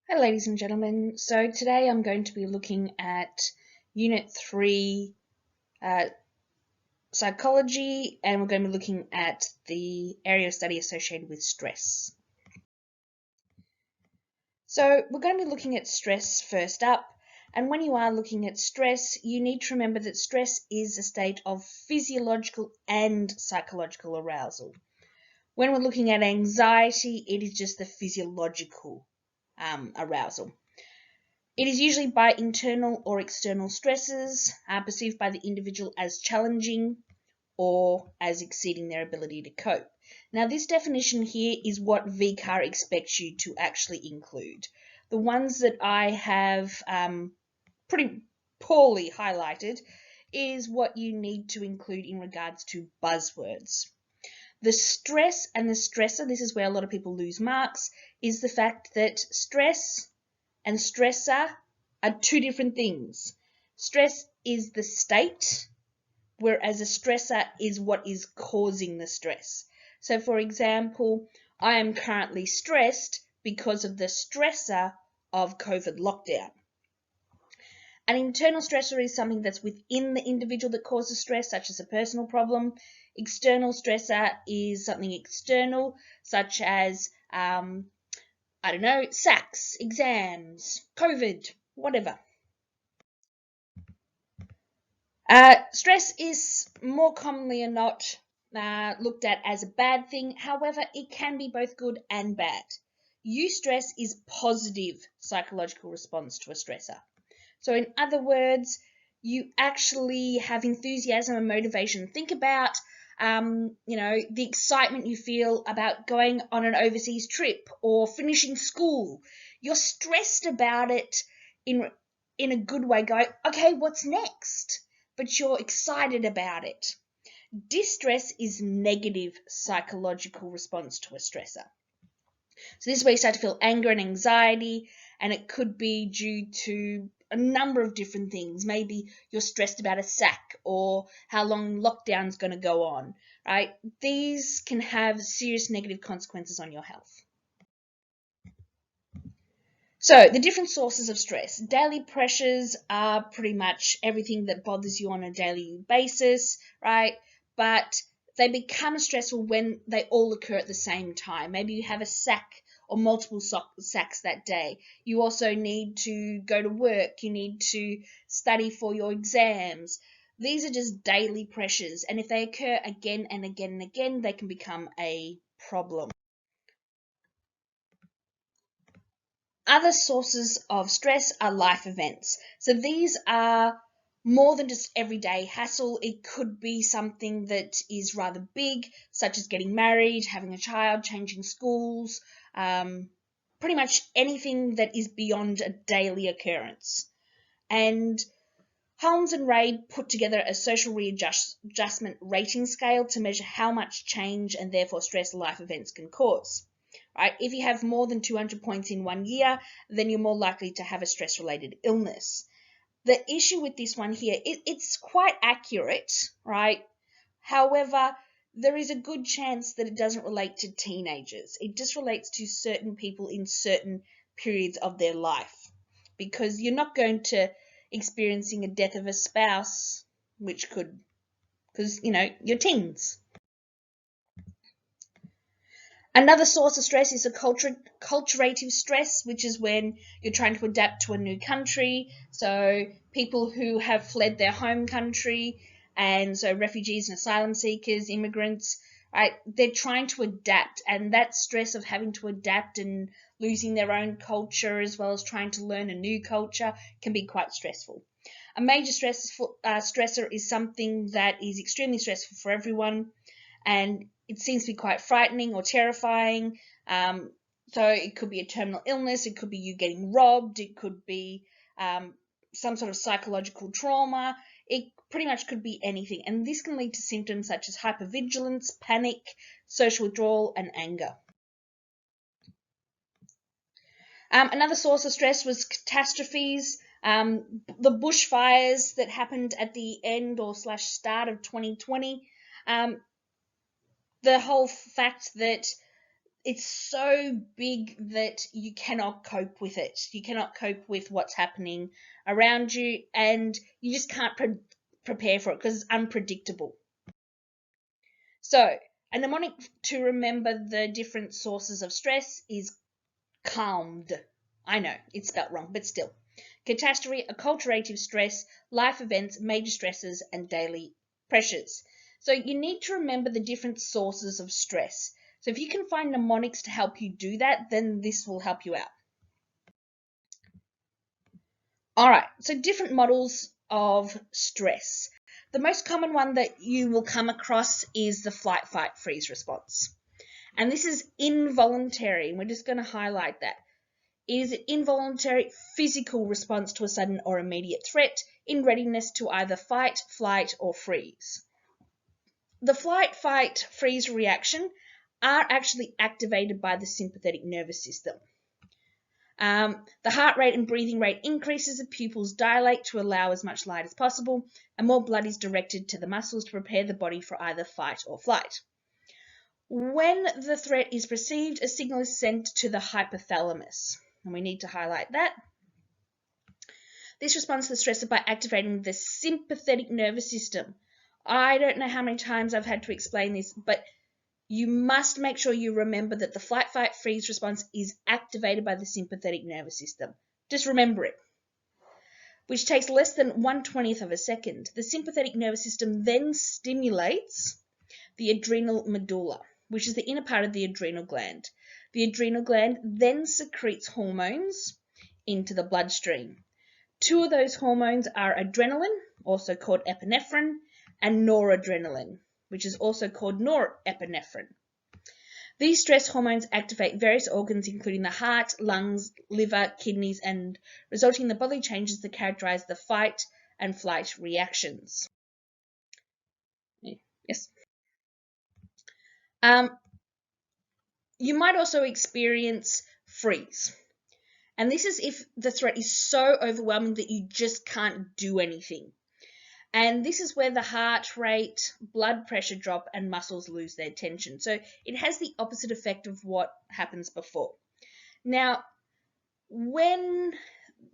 Hi ladies and gentlemen, so today I'm going to be looking at Unit 3 Psychology, and we're going to be looking at the area of study associated with stress. So we're going to be looking at stress first up, and when you are looking at stress, you need to remember that stress is a state of physiological and psychological arousal. When we're looking at anxiety, it is just the physiological arousal. It is usually by internal or external stresses perceived by the individual as challenging or as exceeding their ability to cope. Now, this definition here is what VCAR expects you to actually include. The ones that I have pretty poorly highlighted is what you need to include in regards to buzzwords. The stress and the stressor, this is where a lot of people lose marks, is the fact that stress and stressor are two different things. Stress is the state, whereas a stressor is what is causing the stress. So for example, I am currently stressed because of the stressor of COVID lockdown. An internal stressor is something that's within the individual that causes stress, such as a personal problem. External stressor is something external, such as SACs, exams, COVID, whatever. Stress is more commonly than not looked at as a bad thing. However, it can be both good and bad. Eustress is positive psychological response to a stressor. So in other words, you actually have enthusiasm and motivation. Think about the excitement you feel about going on an overseas trip or finishing school. You're stressed about it in a good way, going, okay, what's next? But you're excited about it. Distress is negative psychological response to a stressor. So this is where you start to feel anger and anxiety, and it could be due to a number of different things. Maybe you're stressed about a SAC or how long lockdown's going to go on, right? These can have serious negative consequences on your health. So the different sources of stress. Daily pressures are pretty much everything that bothers you on a daily basis, right? But they become stressful when they all occur at the same time. Maybe you have a SAC or multiple SACs that day. You also need to go to work. You need to study for your exams. These are just daily pressures, and if they occur again and again and again, they can become a problem. Other sources of stress are life events. So these are more than just everyday hassle. It could be something that is rather big, such as getting married, having a child, changing schools, pretty much anything that is beyond a daily occurrence. And Holmes and Ray put together a social readjustment rating scale to measure how much change and therefore stress life events can cause. Right? If you have more than 200 points in 1 year, then you're more likely to have a stress-related illness. The issue with this one here, it's quite accurate, right? However, there is a good chance that it doesn't relate to teenagers. It just relates to certain people in certain periods of their life, because you're not going to experiencing a death of a spouse, which could, because, you're teens. Another source of stress is a culturative stress, which is when you're trying to adapt to a new country. So people who have fled their home country, and so refugees and asylum seekers, immigrants, right? They're trying to adapt, and that stress of having to adapt and losing their own culture as well as trying to learn a new culture can be quite stressful. A major stressor is something that is extremely stressful for everyone, and it seems to be quite frightening or terrifying. So it could be a terminal illness, it could be you getting robbed, it could be some sort of psychological trauma. It pretty much could be anything, and this can lead to symptoms such as hypervigilance, panic, social withdrawal, and anger. Another source of stress was catastrophes. The bushfires that happened at the end or / start of 2020. The whole fact that it's so big that you cannot cope with it. You cannot cope with what's happening around you, and you just can't prepare for it because it's unpredictable. So, a mnemonic to remember the different sources of stress is calmed. I know, it's spelt wrong, but still. Catastrophe, acculturative stress, life events, major stresses, and daily pressures. So you need to remember the different sources of stress. So if you can find mnemonics to help you do that, then this will help you out. All right, so different models of stress. The most common one that you will come across is the flight, fight, freeze response. And this is involuntary, and we're just going to highlight that. It is an involuntary physical response to a sudden or immediate threat in readiness to either fight, flight, or freeze. The flight, fight, freeze reaction are actually activated by the sympathetic nervous system. The heart rate and breathing rate increases, the pupils dilate to allow as much light as possible, and more blood is directed to the muscles to prepare the body for either fight or flight. When the threat is perceived, a signal is sent to the hypothalamus, and we need to highlight that. This responds to the stressor by activating the sympathetic nervous system. I don't know how many times I've had to explain this, but you must make sure you remember that the flight, fight, freeze response is activated by the sympathetic nervous system. Just remember it. Which takes less than 1/20th of a second. The sympathetic nervous system then stimulates the adrenal medulla, which is the inner part of the adrenal gland. The adrenal gland then secretes hormones into the bloodstream. Two of those hormones are adrenaline, also called epinephrine, and noradrenaline, which is also called norepinephrine. These stress hormones activate various organs, including the heart, lungs, liver, kidneys, and resulting in the bodily changes that characterize the fight and flight reactions. Yes. You might also experience freeze. And this is if the threat is so overwhelming that you just can't do anything. And this is where the heart rate, blood pressure drop, and muscles lose their tension. So it has the opposite effect of what happens before. Now, when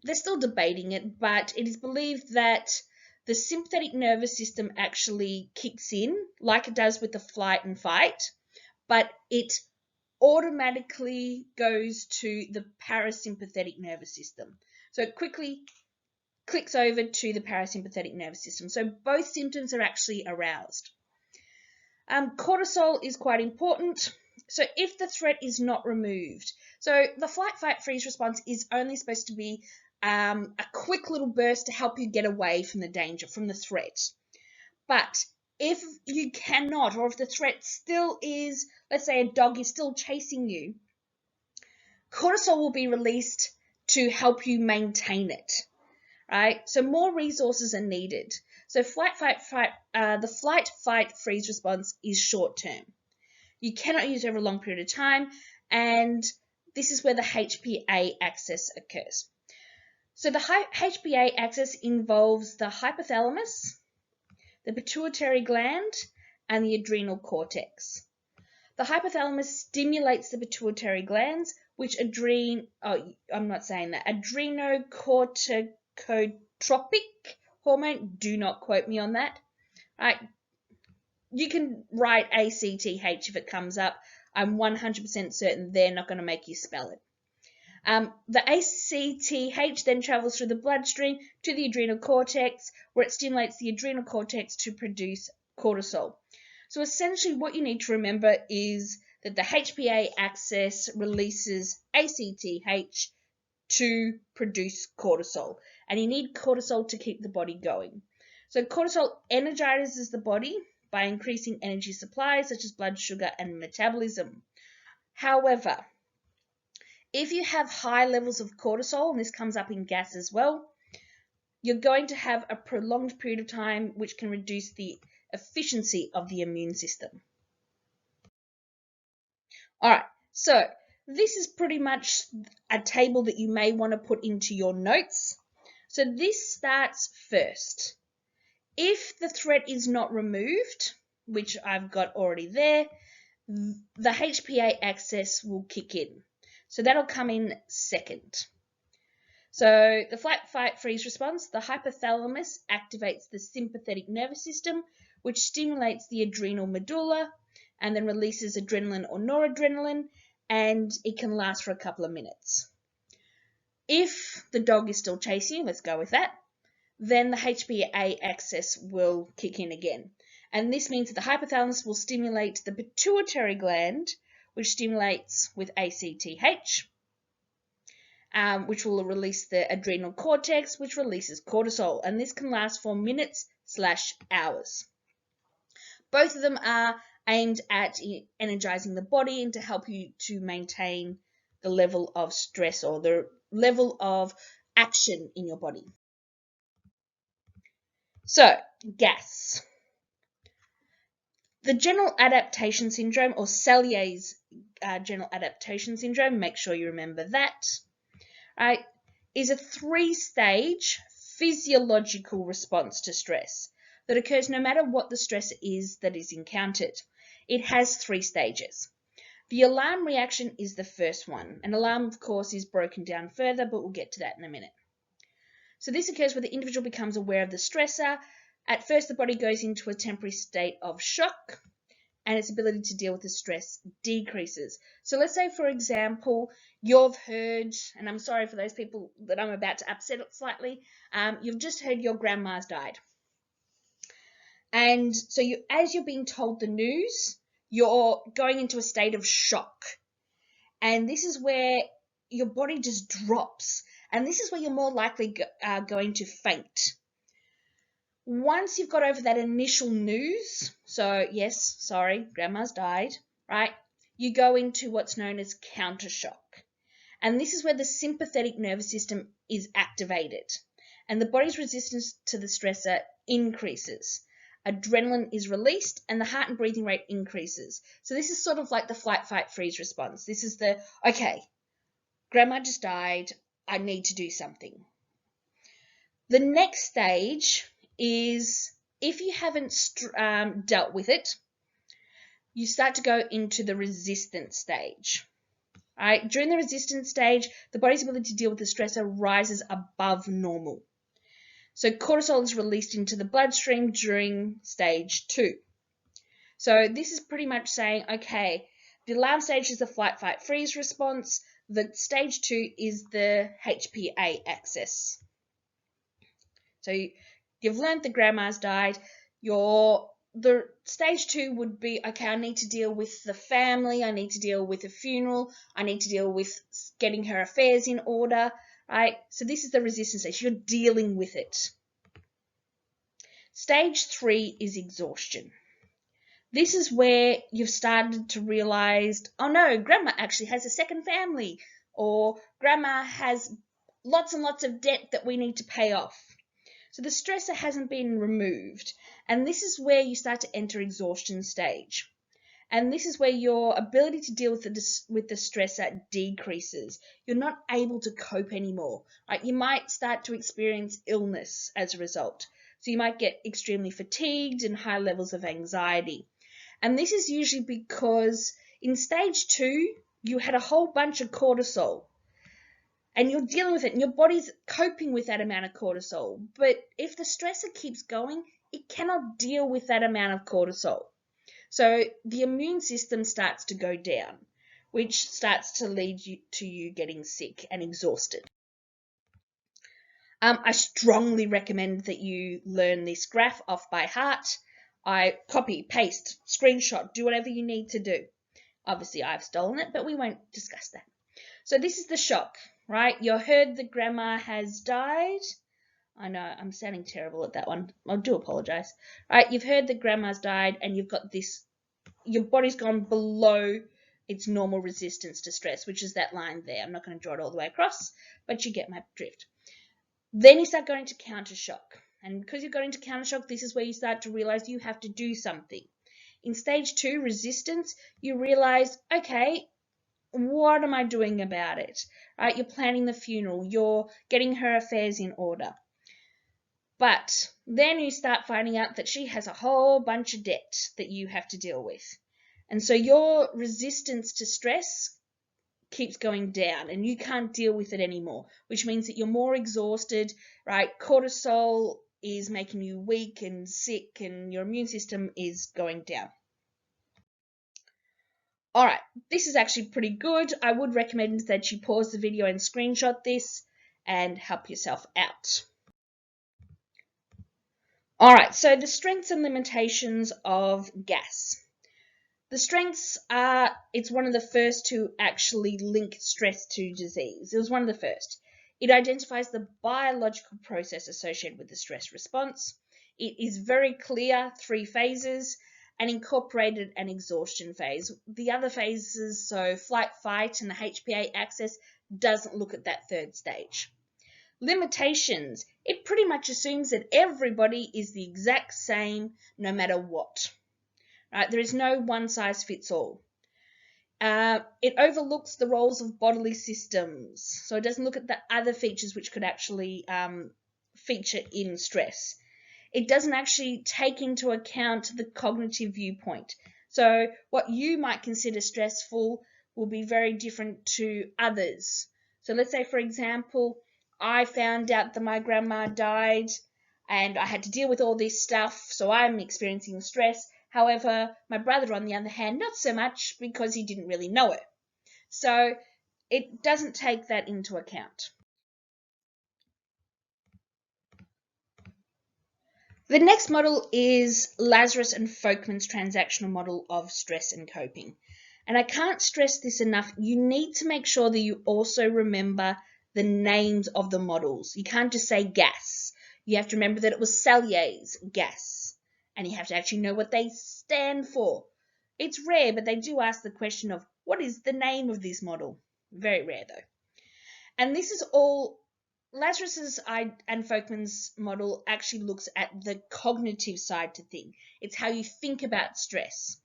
they're still debating it, but it is believed that the sympathetic nervous system actually kicks in, like it does with the flight and fight, but it automatically goes to the parasympathetic nervous system. So it quickly clicks over to the parasympathetic nervous system. So both symptoms are actually aroused. Cortisol is quite important. So if the threat is not removed, so the flight, fight, freeze response is only supposed to be a quick little burst to help you get away from the danger, from the threat. But if you cannot, or if the threat still is, let's say a dog is still chasing you, cortisol will be released to help you maintain it. Right? So more resources are needed. So the flight, fight, freeze response is short term. You cannot use it over a long period of time, and this is where the HPA axis occurs. So the HPA axis involves the hypothalamus, the pituitary gland, and the adrenal cortex. The hypothalamus stimulates the pituitary glands, which adrenocorticotropic hormone. Do not quote me on that. Right? You can write ACTH if it comes up. I'm 100% certain they're not going to make you spell it. The ACTH then travels through the bloodstream to the adrenal cortex, where it stimulates the adrenal cortex to produce cortisol. So essentially what you need to remember is that the HPA axis releases ACTH to produce cortisol, and you need cortisol to keep the body going. So cortisol energizes the body by increasing energy supplies such as blood sugar and metabolism. However, if you have high levels of cortisol, and this comes up in gas as well, you're going to have a prolonged period of time which can reduce the efficiency of the immune system. All right, so this is pretty much a table that you may want to put into your notes. So this starts first. If the threat is not removed, which I've got already there, the HPA axis will kick in. So that'll come in second. So the flight, fight, freeze response, the hypothalamus activates the sympathetic nervous system, which stimulates the adrenal medulla and then releases adrenaline or noradrenaline, and it can last for a couple of minutes. If the dog is still chasing you, let's go with that, then the HPA axis will kick in again. And this means that the hypothalamus will stimulate the pituitary gland, which stimulates with ACTH, which will release the adrenal cortex, which releases cortisol. And this can last for minutes/hours. Both of them are aimed at energizing the body and to help you to maintain the level of stress or the level of action in your body. So, gas. The general adaptation syndrome, or Salier's general adaptation syndrome, make sure you remember that, right, is a 3-stage physiological response to stress that occurs no matter what the stress is that is encountered. It has 3 stages. The alarm reaction is the first one. An alarm, of course, is broken down further, but we'll get to that in a minute. So this occurs where the individual becomes aware of the stressor. At first, the body goes into a temporary state of shock, and its ability to deal with the stress decreases. So let's say, for example, you've heard, and I'm sorry for those people that I'm about to upset slightly, you've just heard your grandma's died. And so as you're being told the news, you're going into a state of shock. And this is where your body just drops. And this is where you're more likely going to faint. Once you've got over that initial news, so yes, sorry, grandma's died, right? You go into what's known as counter shock. And this is where the sympathetic nervous system is activated. And the body's resistance to the stressor increases. Adrenaline is released and the heart and breathing rate increases. So this is sort of like the flight, fight, freeze response. This is the, okay, grandma just died, I need to do something. The next stage is, if you haven't dealt with it, you start to go into the resistance stage. Right? During the resistance stage, the body's ability to deal with the stressor rises above normal. So cortisol is released into the bloodstream during stage 2. So this is pretty much saying, okay, the alarm stage is the flight, fight, freeze response. The stage 2 is the HPA axis. So you've learned that grandma's died. The stage 2 would be, okay, I need to deal with the family. I need to deal with a funeral. I need to deal with getting her affairs in order. Right? So this is the resistance stage. You're dealing with it. Stage 3 is exhaustion. This is where you've started to realize, oh no, grandma actually has a second family, or grandma has lots and lots of debt that we need to pay off. So the stressor hasn't been removed, and this is where you start to enter exhaustion stage. And this is where your ability to deal with the stressor decreases. You're not able to cope anymore. Right? You might start to experience illness as a result. So you might get extremely fatigued and high levels of anxiety. And this is usually because in stage 2, you had a whole bunch of cortisol. And you're dealing with it, and your body's coping with that amount of cortisol. But if the stressor keeps going, it cannot deal with that amount of cortisol. So the immune system starts to go down, which starts to lead to you getting sick and exhausted. I strongly recommend that you learn this graph off by heart. I copy, paste, screenshot, do whatever you need to do. Obviously, I've stolen it, but we won't discuss that. So this is the shock, right? You heard that grandma has died. I know, I'm sounding terrible at that one. I do apologize. Right, you've heard that grandma's died and you've got this, your body's gone below its normal resistance to stress, which is that line there. I'm not going to draw it all the way across, but you get my drift. Then you start going to counter shock. And because you're going to counter shock, this is where you start to realize you have to do something. In stage 2, resistance, you realize, okay, what am I doing about it? Right, you're planning the funeral, you're getting her affairs in order. But then you start finding out that she has a whole bunch of debt that you have to deal with. And so your resistance to stress keeps going down and you can't deal with it anymore, which means that you're more exhausted, right? Cortisol is making you weak and sick and your immune system is going down. All right, this is actually pretty good. I would recommend that you pause the video and screenshot this and help yourself out. All right, so the strengths and limitations of gas. The strengths are, it's one of the first to actually link stress to disease. It was one of the first. It identifies the biological process associated with the stress response. It is very clear, 3 phases, and incorporated an exhaustion phase. The other phases, so flight, fight, and the HPA axis, doesn't look at that 3rd stage. Limitations, it pretty much assumes that everybody is the exact same no matter what. Right? There is no one size fits all. It overlooks the roles of bodily systems, so it doesn't look at the other features which could actually feature in stress. It doesn't actually take into account the cognitive viewpoint. So what you might consider stressful will be very different to others. So let's say, for example, I found out that my grandma died and I had to deal with all this stuff, so I'm experiencing stress. However, my brother, on the other hand, not so much because he didn't really know it. So it doesn't take that into account. The next model is Lazarus and Folkman's transactional model of stress and coping. And I can't stress this enough. You need to make sure that you also remember the names of the models. You can't just say gas. You have to remember that it was Salier's gas. And you have to actually know what they stand for. It's rare, but they do ask the question of, what is the name of this model? Very rare, though. And this is all, Lazarus's and Folkman's model actually looks at the cognitive side to think. It's how you think about stress.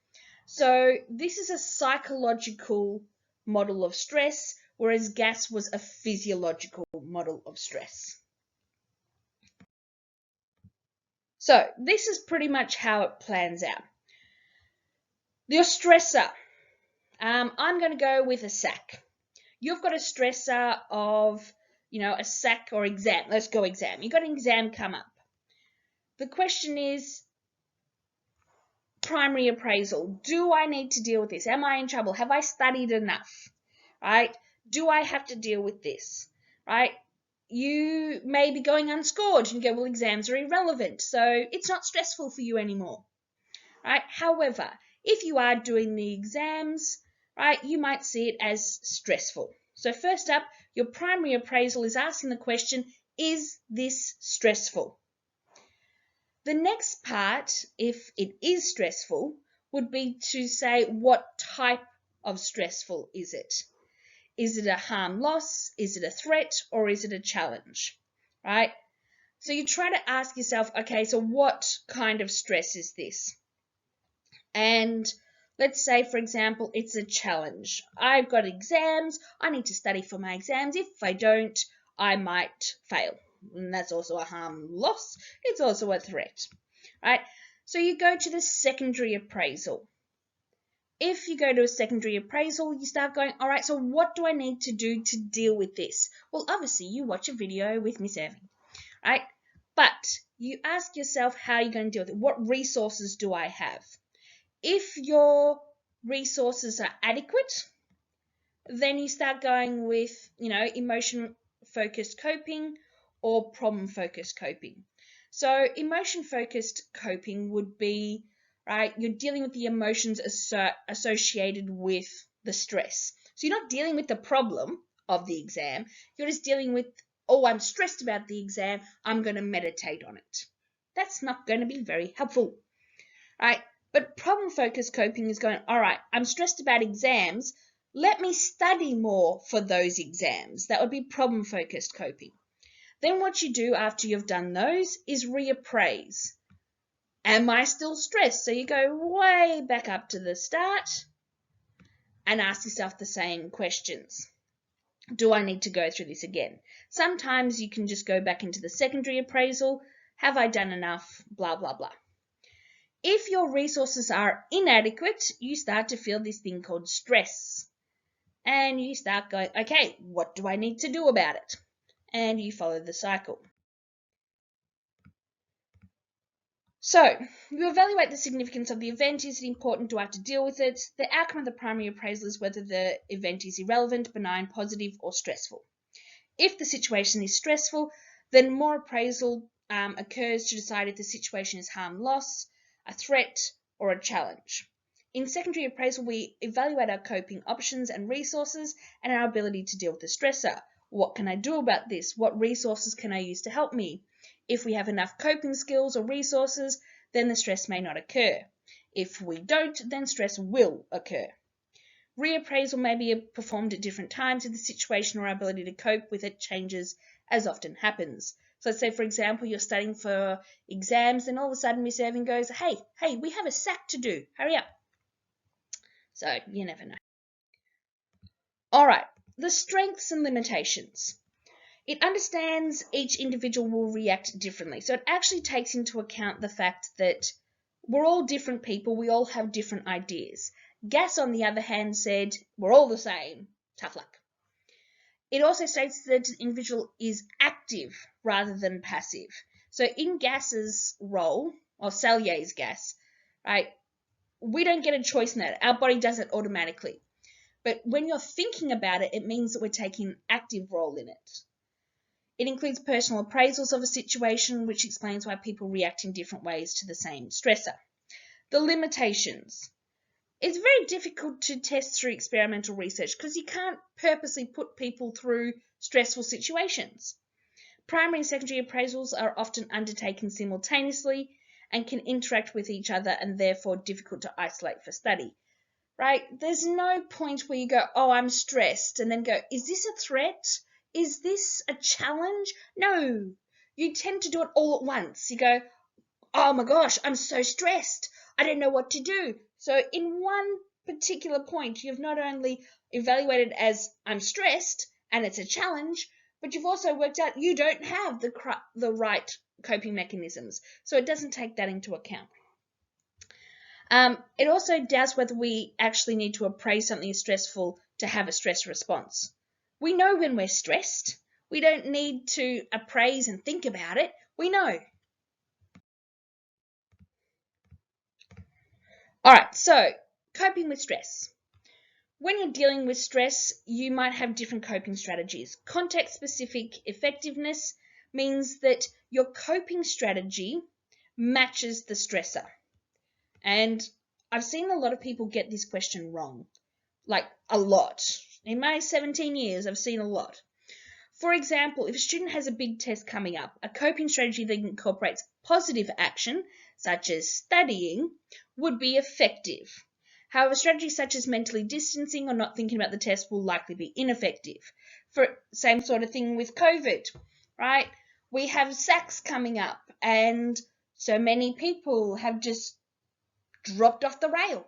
So this is a psychological model of stress, whereas gas was a physiological model of stress. So this is pretty much how it plans out. Your stressor. I'm going to go with a SAC. You've got a stressor of, a SAC or exam. Let's go exam. You've got an exam come up. The question is, primary appraisal. Do I need to deal with this? Am I in trouble? Have I studied enough? Right? Do I have to deal with this? Right? You may be going unscored and you go, well, exams are irrelevant, so it's not stressful for you anymore. Right? However, if you are doing the exams, right, you might see it as stressful. So first up, your primary appraisal is asking the question, is this stressful? The next part, if it is stressful, would be to say what type of stressful is it? Is it a harm loss? Is it a threat? Or is it a challenge? Right? So you try to ask yourself, okay, so what kind of stress is this? And let's say, for example, it's a challenge. I've got exams. I need to study for my exams. If I don't, I might fail. And that's also a harm loss. It's also a threat, right? So you go to the secondary appraisal. If you go to a secondary appraisal, you start going, all right, so what do I need to do to deal with this? Well, obviously, you watch a video with Miss Irving, right? But you ask yourself how you're going to deal with it. What resources do I have? If your resources are adequate, then you start going with, emotion-focused coping or problem-focused coping. So emotion-focused coping would be, right, you're dealing with the emotions associated with the stress. So you're not dealing with the problem of the exam. You're just dealing with, oh, I'm stressed about the exam. I'm going to meditate on it. That's not going to be very helpful, right? But problem-focused coping is going, all right, I'm stressed about exams. Let me study more for those exams. That would be problem-focused coping. Then what you do after you've done those is reappraise. Am I still stressed? So you go way back up to the start and ask yourself the same questions. Do I need to go through this again? Sometimes you can just go back into the secondary appraisal. Have I done enough? Blah, blah, blah. If your resources are inadequate, you start to feel this thing called stress. And you start going, okay, what do I need to do about it? And you follow the cycle. So, you evaluate the significance of the event. Is it important? Do I have to deal with it? The outcome of the primary appraisal is whether the event is irrelevant, benign, positive, or stressful. If the situation is stressful, then more appraisal occurs to decide if the situation is harm, loss, a threat, or a challenge. In secondary appraisal, we evaluate our coping options and resources and our ability to deal with the stressor. What can I do about this? What resources can I use to help me? If we have enough coping skills or resources, then the stress may not occur. If we don't, then stress will occur. Reappraisal may be performed at different times if the situation or our ability to cope with it changes, as often happens. So let's say, for example, you're studying for exams and all of a sudden Miss Irving goes, hey, we have a SAC to do. Hurry up. So you never know. All right, the strengths and limitations. It understands each individual will react differently. So it actually takes into account the fact that we're all different people. We all have different ideas. Gas, on the other hand, said, we're all the same. Tough luck. It also states that the individual is active rather than passive. So in Gas's role, or Salyer's gas, right, we don't get a choice in that. Our body does it automatically. But when you're thinking about it, it means that we're taking an active role in it. It includes personal appraisals of a situation, which explains why people react in different ways to the same stressor. The limitations. It's very difficult to test through experimental research because you can't purposely put people through stressful situations. Primary and secondary appraisals are often undertaken simultaneously and can interact with each other and therefore difficult to isolate for study. Right? There's no point where you go, oh, I'm stressed, and then go, is this a threat? Is this a challenge? No. You tend to do it all at once. You go, oh my gosh, I'm so stressed. I don't know what to do. So in one particular point, you've not only evaluated as I'm stressed and it's a challenge, but you've also worked out you don't have the right coping mechanisms. So it doesn't take that into account. It also doubts whether we actually need to appraise something as stressful to have a stress response. We know when we're stressed. We don't need to appraise and think about it. We know. All right, so coping with stress. When you're dealing with stress, you might have different coping strategies. Context-specific effectiveness means that your coping strategy matches the stressor. And I've seen a lot of people get this question wrong, like a lot. In my 17 years, I've seen a lot. For example, if a student has a big test coming up, a coping strategy that incorporates positive action, such as studying, would be effective. However, strategies such as mentally distancing or not thinking about the test will likely be ineffective. For same sort of thing with COVID, right? We have SACs coming up, and so many people have just dropped off the rail.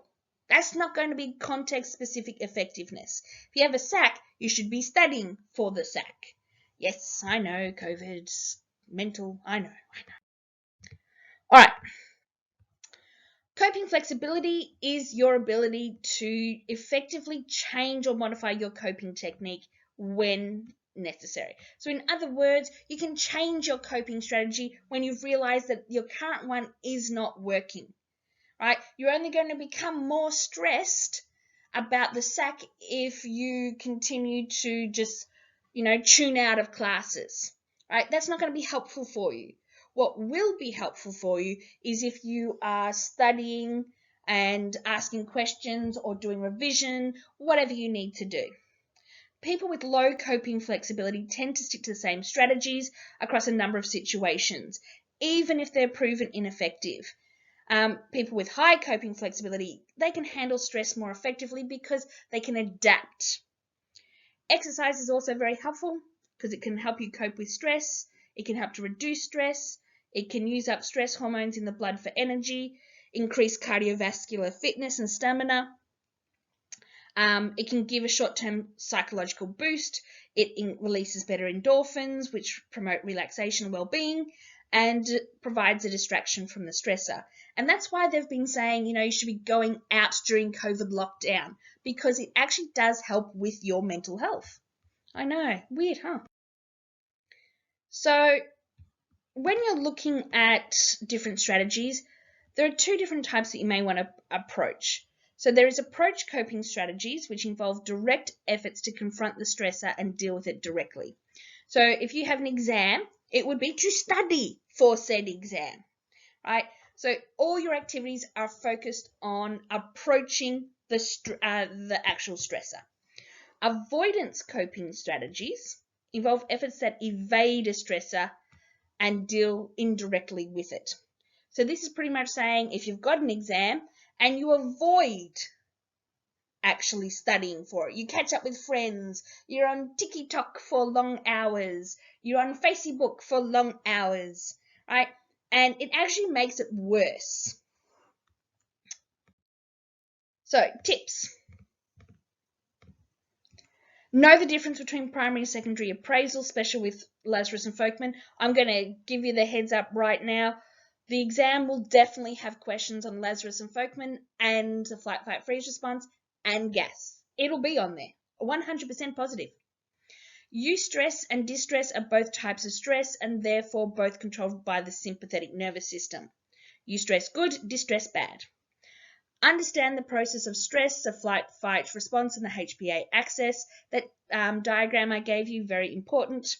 That's not going to be context-specific effectiveness. If you have a SAC, you should be studying for the SAC. Yes, I know, COVID's mental, I know. All right. Coping flexibility is your ability to effectively change or modify your coping technique when necessary. So in other words, you can change your coping strategy when you've realized that your current one is not working. Right? You're only going to become more stressed about the SAC if you continue to just, tune out of classes. Right? That's not going to be helpful for you. What will be helpful for you is if you are studying and asking questions or doing revision, whatever you need to do. People with low coping flexibility tend to stick to the same strategies across a number of situations, even if they're proven ineffective. People with high coping flexibility, they can handle stress more effectively because they can adapt. Exercise is also very helpful because it can help you cope with stress. It can help to reduce stress. It can use up stress hormones in the blood for energy, increase cardiovascular fitness and stamina. It can give a short-term psychological boost. It releases better endorphins, which promote relaxation and well-being. and provides a distraction from the stressor. And that's why they've been saying, you should be going out during COVID lockdown, because it actually does help with your mental health. I know, weird, huh? So when you're looking at different strategies, there are two different types that you may want to approach. So there is approach coping strategies, which involve direct efforts to confront the stressor and deal with it directly. So if you have an exam, it would be to study for said exam, right? So all your activities are focused on approaching the actual stressor. Avoidance coping strategies involve efforts that evade a stressor and deal indirectly with it. So this is pretty much saying if you've got an exam and you avoid actually studying for it, you catch up with friends, you're on TikTok for long hours, you're on Facebook for long hours, right? And it actually makes it worse. So, tips. Know the difference between primary and secondary appraisal, especially with Lazarus and Folkman. I'm going to give you the heads up right now. The exam will definitely have questions on Lazarus and Folkman and the flight, fight, freeze response and gas. It'll be on there, 100% positive. Eustress and distress are both types of stress and therefore both controlled by the sympathetic nervous system. Eustress good, distress bad. Understand the process of stress, the flight, fight, response, and the HPA axis. That diagram I gave you, very important.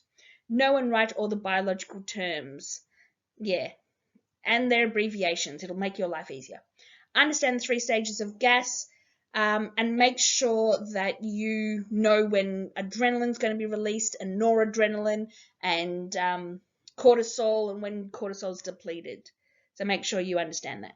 Know and write all the biological terms. Yeah, and their abbreviations. It'll make your life easier. Understand the 3 stages of gas, and make sure that you know when adrenaline's going to be released, and noradrenaline, and cortisol, and when cortisol's depleted. So make sure you understand that.